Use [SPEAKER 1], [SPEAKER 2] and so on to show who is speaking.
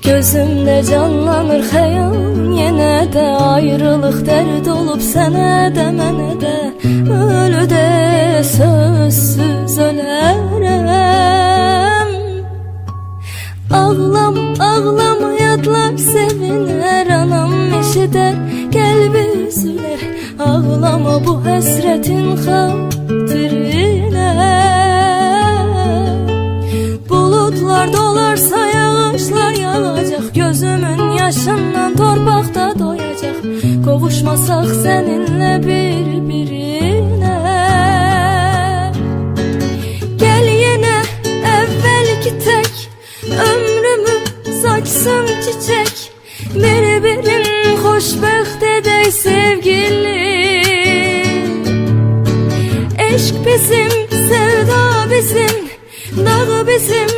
[SPEAKER 1] Gözümde canlanır xəyal, yenə də ayrılıq dərd olub sənə də mənə də. Ölüdə sözsüz ölərəm. Ağlam, ağlama yadlar sevinər, anam eşidər, qəlbi üzülər. Ağlama bu həsrətin xatirinə. Bulutlar dolarsa yağışlar yağacaq, gözümün yaşından torpaqda doyacaq. Qovuşmasaq səninlə bir-birinə. Gəl yenə əvvəlki tək, ömrümüz açsın çiçək. Bir-birin xoşbəxt edək sevgili. Eşq bizim, sevda bizim, dağ bizim,